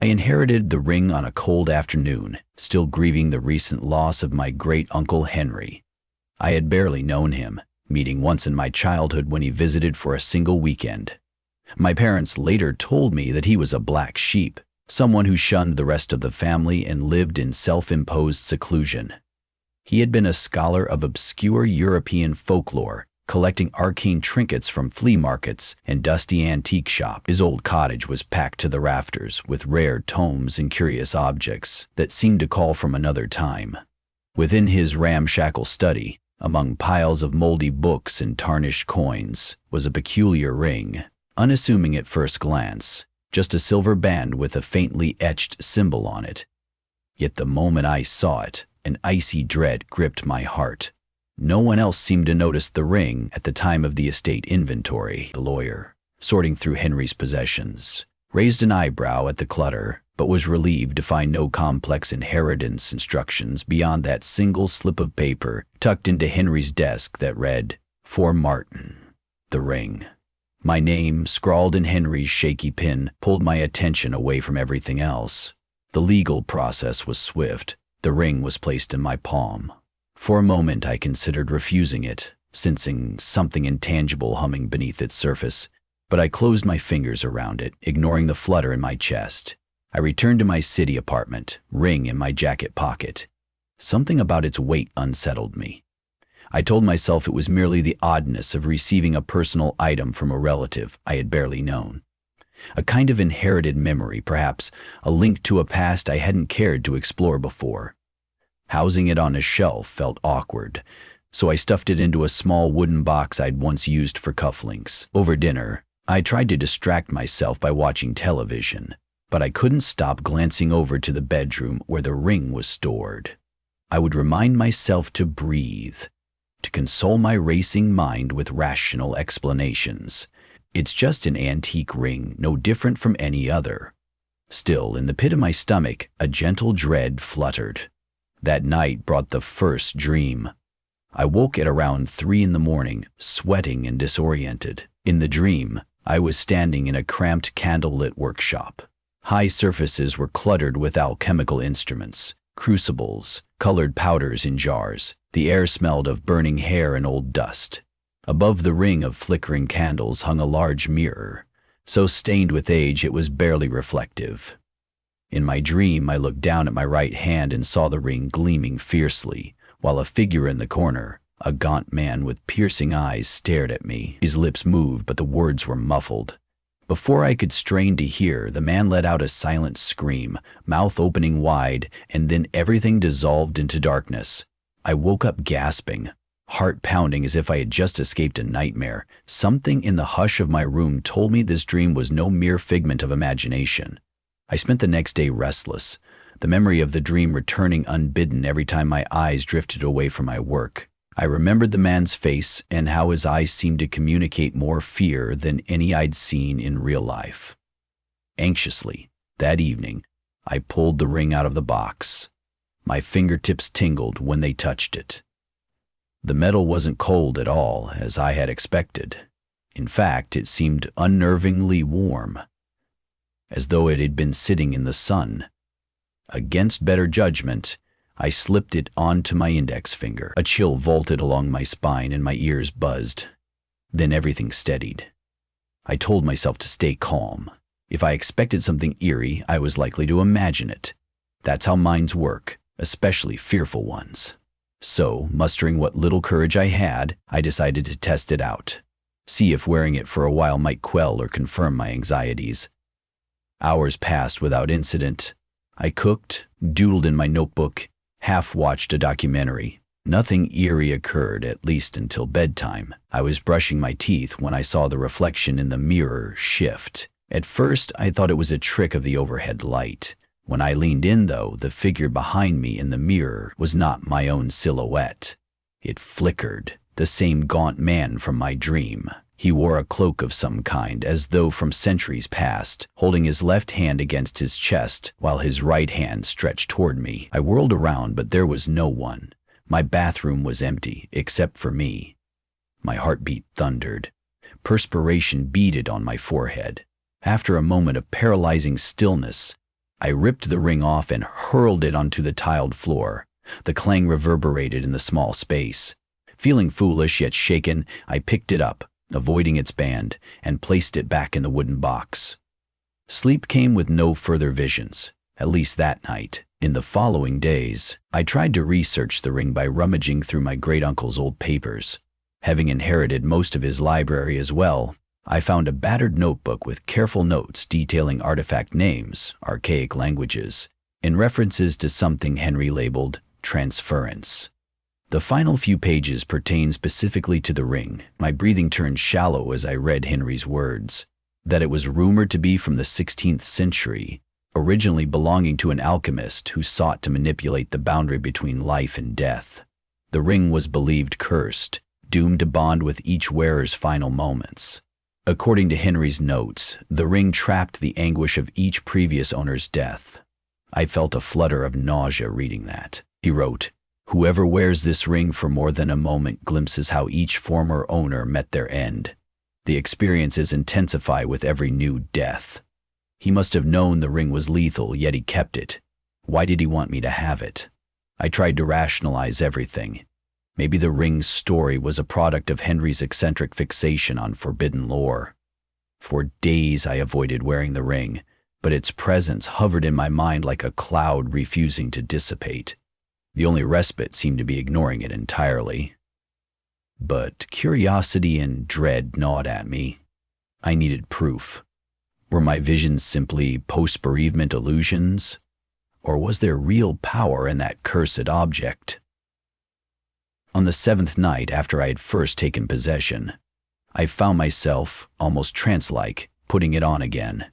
I inherited the ring on a cold afternoon, still grieving the recent loss of my great-uncle Henry. I had barely known him, meeting once in my childhood when he visited for a single weekend. My parents later told me that he was a black sheep, someone who shunned the rest of the family and lived in self-imposed seclusion. He had been a scholar of obscure European folklore, collecting arcane trinkets from flea markets and dusty antique shops. His old cottage was packed to the rafters with rare tomes and curious objects that seemed to call from another time. Within his ramshackle study, among piles of moldy books and tarnished coins, was a peculiar ring, unassuming at first glance, just a silver band with a faintly etched symbol on it. Yet the moment I saw it, an icy dread gripped my heart. No one else seemed to notice the ring at the time of the estate inventory. The lawyer, sorting through Henry's possessions, raised an eyebrow at the clutter, but was relieved to find no complex inheritance instructions beyond that single slip of paper tucked into Henry's desk that read, "For Martin, the ring." My name, scrawled in Henry's shaky pen, pulled my attention away from everything else. The legal process was swift. The ring was placed in my palm. For a moment I considered refusing it, sensing something intangible humming beneath its surface, but I closed my fingers around it, ignoring the flutter in my chest. I returned to my city apartment, ring in my jacket pocket. Something about its weight unsettled me. I told myself it was merely the oddness of receiving a personal item from a relative I had barely known. A kind of inherited memory, perhaps, a link to a past I hadn't cared to explore before. Housing it on a shelf felt awkward, so I stuffed it into a small wooden box I'd once used for cufflinks. Over dinner, I tried to distract myself by watching television, but I couldn't stop glancing over to the bedroom where the ring was stored. I would remind myself to breathe, to console my racing mind with rational explanations. It's just an antique ring, no different from any other. Still, in the pit of my stomach, a gentle dread fluttered. That night brought the first dream. I woke at around 3 in the morning, sweating and disoriented. In the dream, I was standing in a cramped candlelit workshop. High surfaces were cluttered with alchemical instruments, crucibles, colored powders in jars. The air smelled of burning hair and old dust. Above the ring of flickering candles hung a large mirror, so stained with age it was barely reflective. In my dream, I looked down at my right hand and saw the ring gleaming fiercely, while a figure in the corner, a gaunt man with piercing eyes, stared at me. His lips moved, but the words were muffled. Before I could strain to hear, the man let out a silent scream, mouth opening wide, and then everything dissolved into darkness. I woke up gasping, heart pounding as if I had just escaped a nightmare. Something in the hush of my room told me this dream was no mere figment of imagination. I spent the next day restless, the memory of the dream returning unbidden every time my eyes drifted away from my work. I remembered the man's face and how his eyes seemed to communicate more fear than any I'd seen in real life. Anxiously, that evening, I pulled the ring out of the box. My fingertips tingled when they touched it. The metal wasn't cold at all, as I had expected. In fact, it seemed unnervingly warm, as though it had been sitting in the sun. Against better judgment, I slipped it onto my index finger. A chill vaulted along my spine and my ears buzzed. Then everything steadied. I told myself to stay calm. If I expected something eerie, I was likely to imagine it. That's how minds work, especially fearful ones. So, mustering what little courage I had, I decided to test it out. See if wearing it for a while might quell or confirm my anxieties. Hours passed without incident. I cooked, doodled in my notebook, half-watched a documentary. Nothing eerie occurred, at least until bedtime. I was brushing my teeth when I saw the reflection in the mirror shift. At first, I thought it was a trick of the overhead light. When I leaned in, though, the figure behind me in the mirror was not my own silhouette. It flickered, the same gaunt man from my dream. He wore a cloak of some kind, as though from centuries past, holding his left hand against his chest while his right hand stretched toward me. I whirled around, but there was no one. My bathroom was empty, except for me. My heartbeat thundered. Perspiration beaded on my forehead. After a moment of paralyzing stillness, I ripped the ring off and hurled it onto the tiled floor. The clang reverberated in the small space. Feeling foolish yet shaken, I picked it up, avoiding its band, and placed it back in the wooden box. Sleep came with no further visions, at least that night. In the following days, I tried to research the ring by rummaging through my great-uncle's old papers. Having inherited most of his library as well, I found a battered notebook with careful notes detailing artifact names, archaic languages, and references to something Henry labeled transference. The final few pages pertain specifically to the ring. My breathing turned shallow as I read Henry's words, that it was rumored to be from the 16th century, originally belonging to an alchemist who sought to manipulate the boundary between life and death. The ring was believed cursed, doomed to bond with each wearer's final moments. According to Henry's notes, the ring trapped the anguish of each previous owner's death. I felt a flutter of nausea reading that. He wrote, "Whoever wears this ring for more than a moment glimpses how each former owner met their end. The experiences intensify with every new death." He must have known the ring was lethal, yet he kept it. Why did he want me to have it? I tried to rationalize everything. Maybe the ring's story was a product of Henry's eccentric fixation on forbidden lore. For days I avoided wearing the ring, but its presence hovered in my mind like a cloud refusing to dissipate. The only respite seemed to be ignoring it entirely. But curiosity and dread gnawed at me. I needed proof. Were my visions simply post-bereavement illusions? Or was there real power in that cursed object? On the 7th night after I had first taken possession, I found myself, almost trance-like, putting it on again.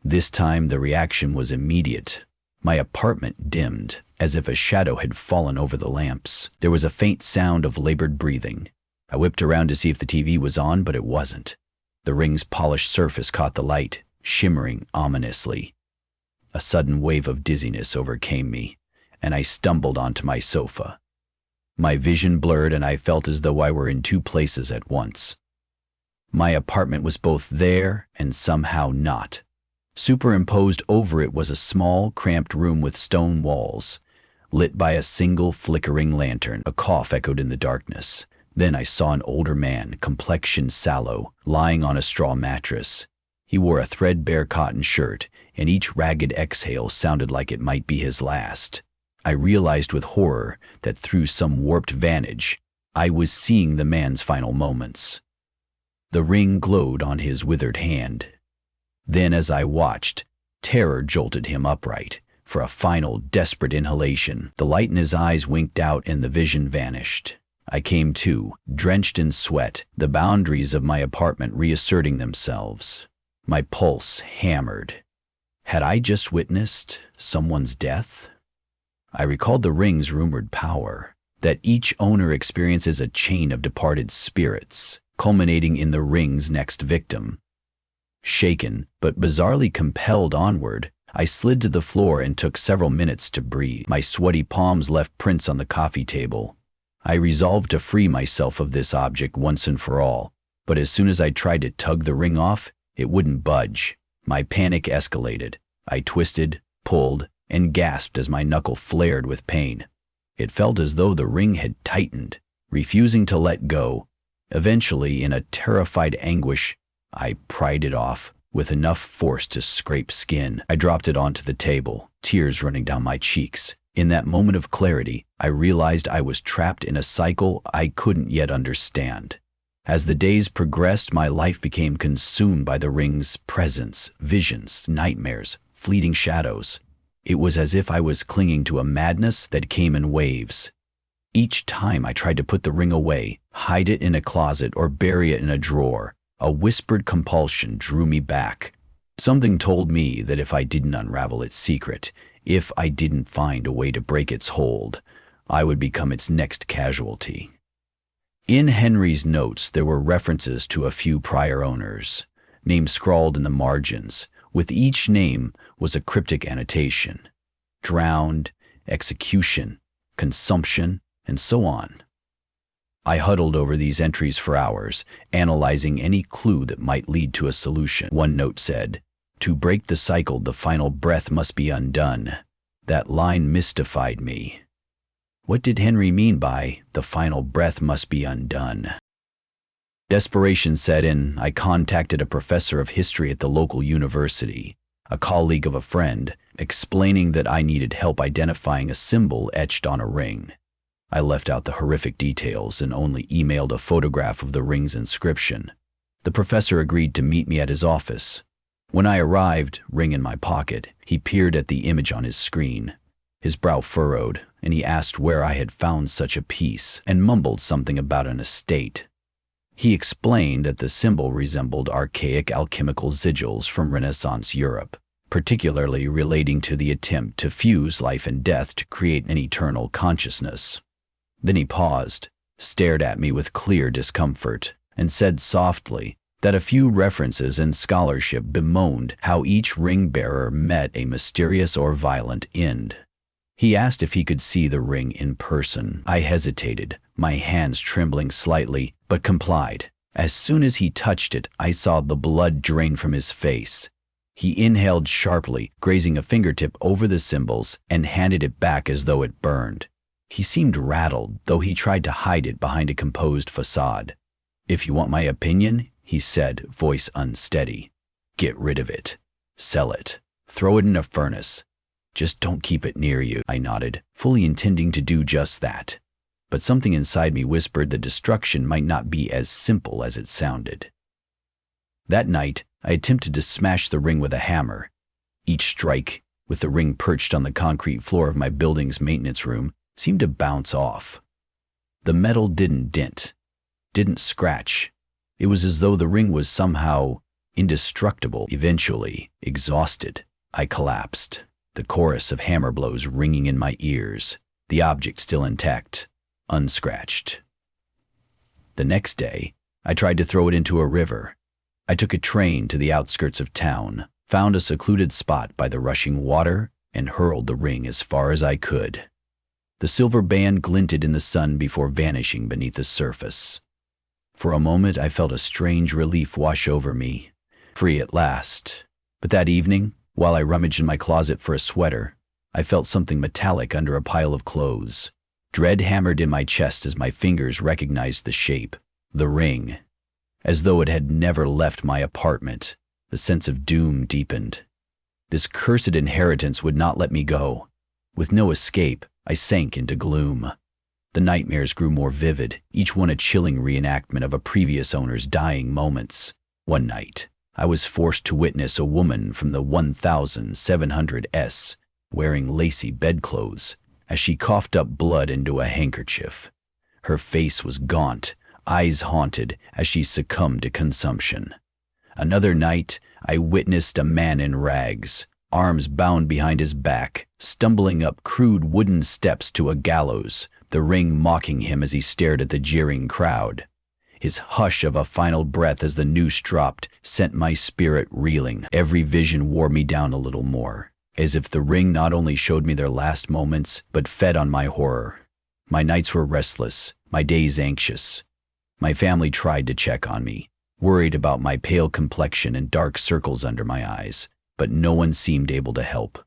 This time the reaction was immediate. My apartment dimmed, as if a shadow had fallen over the lamps. There was a faint sound of labored breathing. I whipped around to see if the TV was on, but it wasn't. The ring's polished surface caught the light, shimmering ominously. A sudden wave of dizziness overcame me, and I stumbled onto my sofa. My vision blurred, and I felt as though I were in two places at once. My apartment was both there and somehow not. Superimposed over it was a small, cramped room with stone walls, lit by a single flickering lantern. A cough echoed in the darkness. Then I saw an older man, complexion sallow, lying on a straw mattress. He wore a threadbare cotton shirt, and each ragged exhale sounded like it might be his last. I realized with horror that through some warped vantage, I was seeing the man's final moments. The ring glowed on his withered hand. Then as I watched, terror jolted him upright. For a final, desperate inhalation, the light in his eyes winked out and the vision vanished. I came to, drenched in sweat, the boundaries of my apartment reasserting themselves. My pulse hammered. Had I just witnessed someone's death? I recalled the ring's rumored power, that each owner experiences a chain of departed spirits, culminating in the ring's next victim. Shaken, but bizarrely compelled onward, I slid to the floor and took several minutes to breathe. My sweaty palms left prints on the coffee table. I resolved to free myself of this object once and for all, but as soon as I tried to tug the ring off, it wouldn't budge. My panic escalated. I twisted, pulled, and gasped as my knuckle flared with pain. It felt as though the ring had tightened, refusing to let go. Eventually, in a terrified anguish, I pried it off with enough force to scrape skin. I dropped it onto the table, tears running down my cheeks. In that moment of clarity, I realized I was trapped in a cycle I couldn't yet understand. As the days progressed, my life became consumed by the ring's presence, visions, nightmares, fleeting shadows. It was as if I was clinging to a madness that came in waves. Each time I tried to put the ring away, hide it in a closet, or bury it in a drawer, a whispered compulsion drew me back. Something told me that if I didn't unravel its secret, if I didn't find a way to break its hold, I would become its next casualty. In Henry's notes, there were references to a few prior owners, names scrawled in the margins. With each name was a cryptic annotation: drowned, execution, consumption, and so on. I huddled over these entries for hours, analyzing any clue that might lead to a solution. One note said, To break the cycle, the final breath must be undone. That line mystified me. What did Henry mean by, the final breath must be undone? Desperation set in. I contacted a professor of history at the local university, a colleague of a friend, explaining that I needed help identifying a symbol etched on a ring. I left out the horrific details and only emailed a photograph of the ring's inscription. The professor agreed to meet me at his office. When I arrived, ring in my pocket, he peered at the image on his screen. His brow furrowed, and he asked where I had found such a piece, and mumbled something about an estate. He explained that the symbol resembled archaic alchemical sigils from Renaissance Europe, particularly relating to the attempt to fuse life and death to create an eternal consciousness. Then he paused, stared at me with clear discomfort, and said softly that a few references in scholarship bemoaned how each ring-bearer met a mysterious or violent end. He asked if he could see the ring in person. I hesitated, my hands trembling slightly, but complied. As soon as he touched it, I saw the blood drain from his face. He inhaled sharply, grazing a fingertip over the symbols, and handed it back as though it burned. He seemed rattled, though he tried to hide it behind a composed facade. "If you want my opinion," he said, voice unsteady, "get rid of it. Sell it. Throw it in a furnace. Just don't keep it near you." I nodded, fully intending to do just that. But something inside me whispered that destruction might not be as simple as it sounded. That night, I attempted to smash the ring with a hammer. Each strike, with the ring perched on the concrete floor of my building's maintenance room, seemed to bounce off. The metal didn't dent, didn't scratch. It was as though the ring was somehow indestructible. Eventually, exhausted, I collapsed, the chorus of hammer blows ringing in my ears, the object still intact, unscratched. The next day, I tried to throw it into a river. I took a train to the outskirts of town, found a secluded spot by the rushing water, and hurled the ring as far as I could. The silver band glinted in the sun before vanishing beneath the surface. For a moment, I felt a strange relief wash over me, free at last. But that evening, while I rummaged in my closet for a sweater, I felt something metallic under a pile of clothes. Dread hammered in my chest as my fingers recognized the shape, the ring. As though it had never left my apartment, the sense of doom deepened. This cursed inheritance would not let me go. With no escape, I sank into gloom. The nightmares grew more vivid, each one a chilling reenactment of a previous owner's dying moments. One night, I was forced to witness a woman from the 1700s, wearing lacy bedclothes, as she coughed up blood into a handkerchief. Her face was gaunt, eyes haunted as she succumbed to consumption. Another night, I witnessed a man in rags, arms bound behind his back, stumbling up crude wooden steps to a gallows, the ring mocking him as he stared at the jeering crowd. His hush of a final breath as the noose dropped sent my spirit reeling. Every vision wore me down a little more, as if the ring not only showed me their last moments, but fed on my horror. My nights were restless, my days anxious. My family tried to check on me, worried about my pale complexion and dark circles under my eyes, but no one seemed able to help.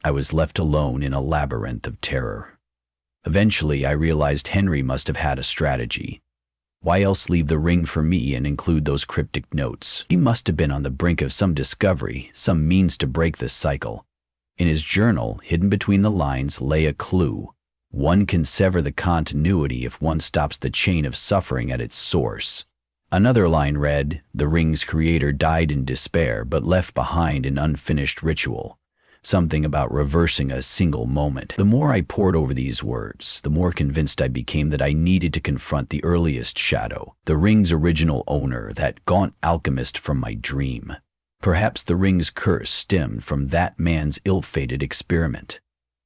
I was left alone in a labyrinth of terror. Eventually, I realized Henry must have had a strategy. Why else leave the ring for me and include those cryptic notes? He must have been on the brink of some discovery, some means to break this cycle. In his journal, hidden between the lines, lay a clue. One can sever the continuity if one stops the chain of suffering at its source. Another line read, "The ring's creator died in despair but left behind an unfinished ritual." Something about reversing a single moment. The more I pored over these words, the more convinced I became that I needed to confront the earliest shadow, the ring's original owner, that gaunt alchemist from my dream. Perhaps the ring's curse stemmed from that man's ill-fated experiment.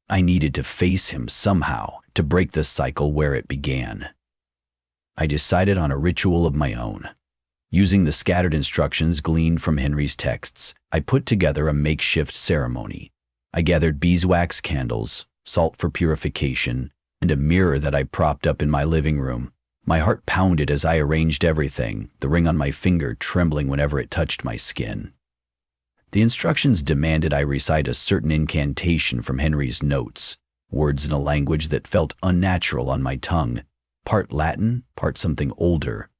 I needed to face him somehow, to break the cycle where it began. I decided on a ritual of my own. Using the scattered instructions gleaned from Henry's texts, I put together a makeshift ceremony. I gathered beeswax candles, salt for purification, and a mirror that I propped up in my living room. My heart pounded as I arranged everything, the ring on my finger trembling whenever it touched my skin. The instructions demanded I recite a certain incantation from Henry's notes, words in a language that felt unnatural on my tongue, part Latin, part something older.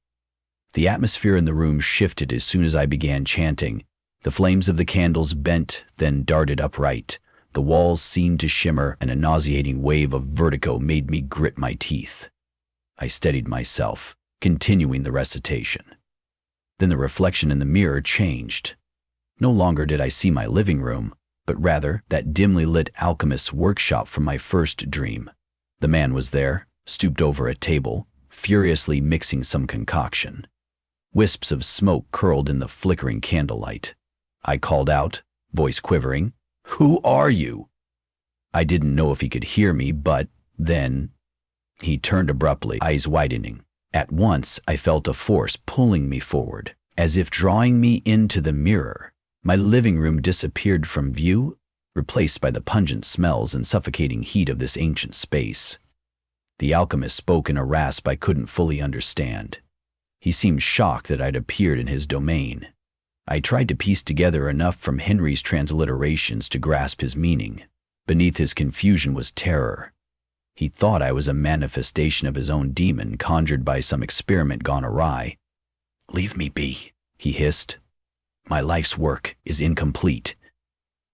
The atmosphere in the room shifted as soon as I began chanting. The flames of the candles bent, then darted upright. The walls seemed to shimmer, and a nauseating wave of vertigo made me grit my teeth. I steadied myself, continuing the recitation. Then the reflection in the mirror changed. No longer did I see my living room, but rather that dimly lit alchemist's workshop from my first dream. The man was there, stooped over a table, furiously mixing some concoction. Wisps of smoke curled in the flickering candlelight. I called out, voice quivering, "Who are you?" I didn't know if he could hear me, but then he turned abruptly, eyes widening. At once I felt a force pulling me forward, as if drawing me into the mirror. My living room disappeared from view, replaced by the pungent smells and suffocating heat of this ancient space. The alchemist spoke in a rasp I couldn't fully understand. He seemed shocked that I'd appeared in his domain. I tried to piece together enough from Henry's transliterations to grasp his meaning. Beneath his confusion was terror. He thought I was a manifestation of his own demon conjured by some experiment gone awry. "Leave me be," he hissed. "My life's work is incomplete."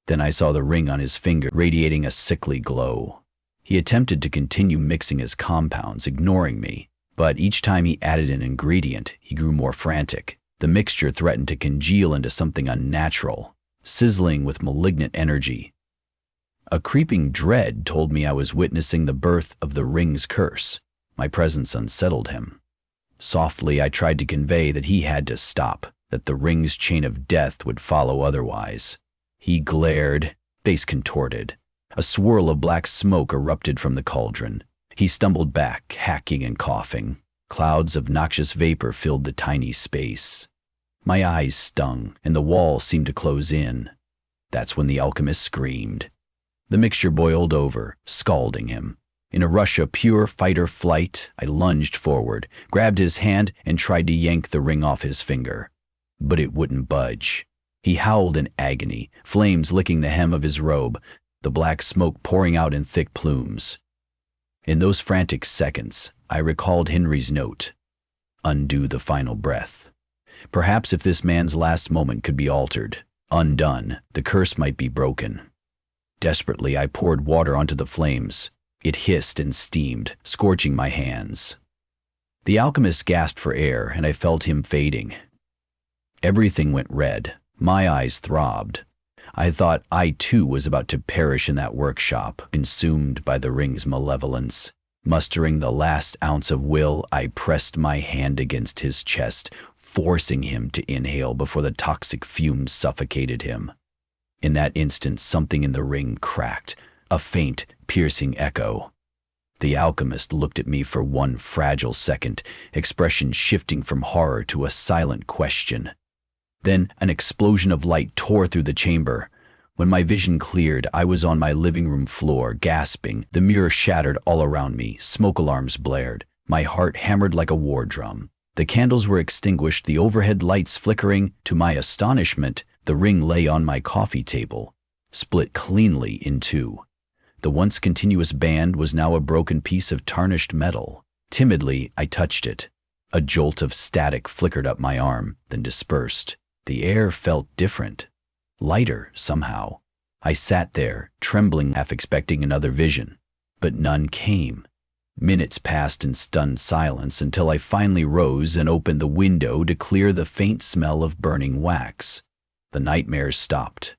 Then I saw the ring on his finger radiating a sickly glow. He attempted to continue mixing his compounds, ignoring me, but each time he added an ingredient, he grew more frantic. The mixture threatened to congeal into something unnatural, sizzling with malignant energy. A creeping dread told me I was witnessing the birth of the ring's curse. My presence unsettled him. Softly, I tried to convey that he had to stop, that the ring's chain of death would follow otherwise. He glared, face contorted. A swirl of black smoke erupted from the cauldron. He stumbled back, hacking and coughing. Clouds of noxious vapor filled the tiny space. My eyes stung, and the wall seemed to close in. That's when the alchemist screamed. The mixture boiled over, scalding him. In a rush of pure fight or flight, I lunged forward, grabbed his hand, and tried to yank the ring off his finger. But it wouldn't budge. He howled in agony, flames licking the hem of his robe, the black smoke pouring out in thick plumes. In those frantic seconds, I recalled Henry's note. Undo the final breath. Perhaps if this man's last moment could be altered, undone, the curse might be broken. Desperately, I poured water onto the flames. It hissed and steamed, scorching my hands. The alchemist gasped for air, and I felt him fading. Everything went red. My eyes throbbed. I thought I too was about to perish in that workshop, consumed by the ring's malevolence. Mustering the last ounce of will, I pressed my hand against his chest, forcing him to inhale before the toxic fumes suffocated him. In that instant, something in the ring cracked, a faint, piercing echo. The alchemist looked at me for one fragile second, expression shifting from horror to a silent question. Then an explosion of light tore through the chamber. When my vision cleared, I was on my living room floor, gasping. The mirror shattered all around me, smoke alarms blared. My heart hammered like a war drum. The candles were extinguished, the overhead lights flickering. To my astonishment, the ring lay on my coffee table, split cleanly in two. The once continuous band was now a broken piece of tarnished metal. Timidly, I touched it. A jolt of static flickered up my arm, then dispersed. The air felt different, lighter somehow. I sat there, trembling, half expecting another vision, but none came. Minutes passed in stunned silence until I finally rose and opened the window to clear the faint smell of burning wax. The nightmares stopped.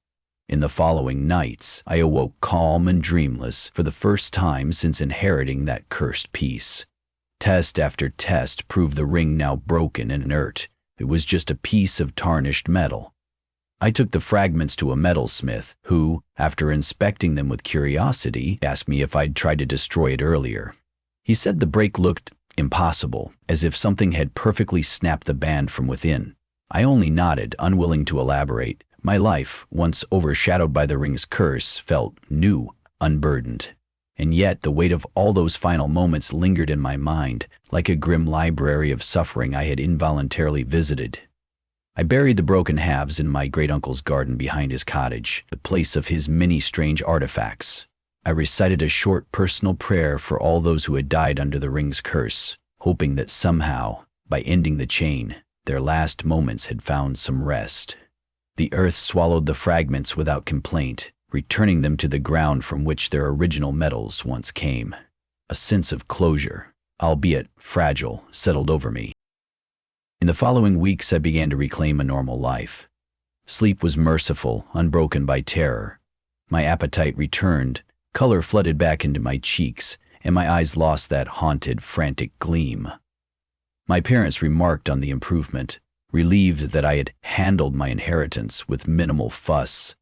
In the following nights, I awoke calm and dreamless for the first time since inheriting that cursed piece. Test after test proved the ring now broken and inert. It was just a piece of tarnished metal. I took the fragments to a metalsmith, who, after inspecting them with curiosity, asked me if I'd tried to destroy it earlier. He said the break looked impossible, as if something had perfectly snapped the band from within. I only nodded, unwilling to elaborate. My life, once overshadowed by the ring's curse, felt new, unburdened. And yet the weight of all those final moments lingered in my mind, like a grim library of suffering I had involuntarily visited. I buried the broken halves in my great-uncle's garden behind his cottage, the place of his many strange artifacts. I recited a short personal prayer for all those who had died under the ring's curse, hoping that somehow, by ending the chain, their last moments had found some rest. The earth swallowed the fragments without complaint, returning them to the ground from which their original metals once came. A sense of closure, albeit fragile, settled over me. In the following weeks I began to reclaim a normal life. Sleep was merciful, unbroken by terror. My appetite returned, color flooded back into my cheeks, and my eyes lost that haunted, frantic gleam. My parents remarked on the improvement, relieved that I had handled my inheritance with minimal fuss.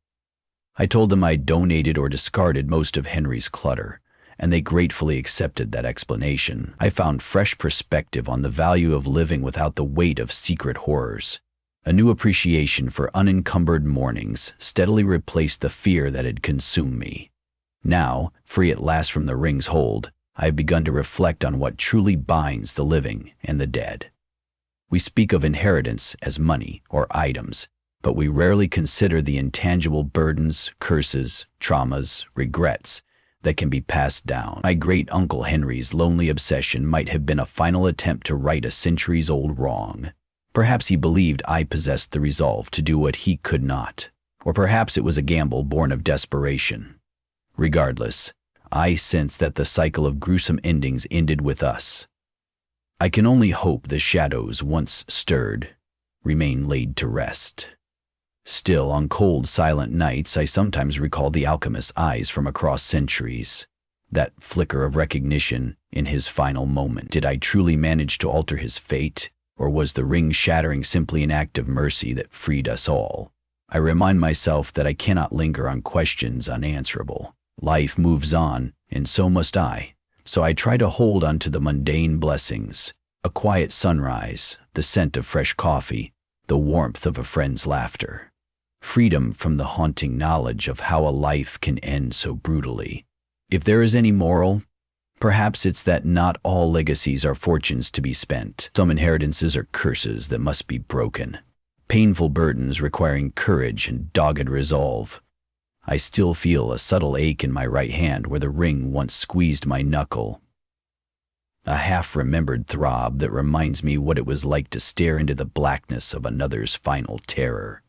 I told them I'd donated or discarded most of Henry's clutter, and they gratefully accepted that explanation. I found fresh perspective on the value of living without the weight of secret horrors. A new appreciation for unencumbered mornings steadily replaced the fear that had consumed me. Now, free at last from the ring's hold, I have begun to reflect on what truly binds the living and the dead. We speak of inheritance as money or items, but we rarely consider the intangible burdens, curses, traumas, regrets that can be passed down. My great-uncle Henry's lonely obsession might have been a final attempt to right a centuries-old wrong. Perhaps he believed I possessed the resolve to do what he could not, or perhaps it was a gamble born of desperation. Regardless, I sense that the cycle of gruesome endings ended with us. I can only hope the shadows once stirred remain laid to rest. Still, on cold, silent nights, I sometimes recall the alchemist's eyes from across centuries. That flicker of recognition in his final moment. Did I truly manage to alter his fate, or was the ring shattering simply an act of mercy that freed us all? I remind myself that I cannot linger on questions unanswerable. Life moves on, and so must I. So I try to hold on to the mundane blessings: a quiet sunrise, the scent of fresh coffee, the warmth of a friend's laughter. Freedom from the haunting knowledge of how a life can end so brutally. If there is any moral, perhaps it's that not all legacies are fortunes to be spent. Some inheritances are curses that must be broken, painful burdens requiring courage and dogged resolve. I still feel a subtle ache in my right hand where the ring once squeezed my knuckle. A half-remembered throb that reminds me what it was like to stare into the blackness of another's final terror.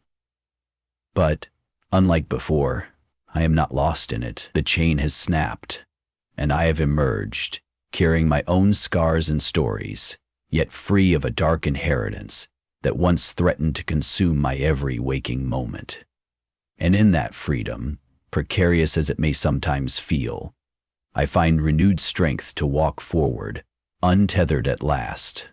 But, unlike before, I am not lost in it. The chain has snapped, and I have emerged, carrying my own scars and stories, yet free of a dark inheritance that once threatened to consume my every waking moment. And in that freedom, precarious as it may sometimes feel, I find renewed strength to walk forward, untethered at last.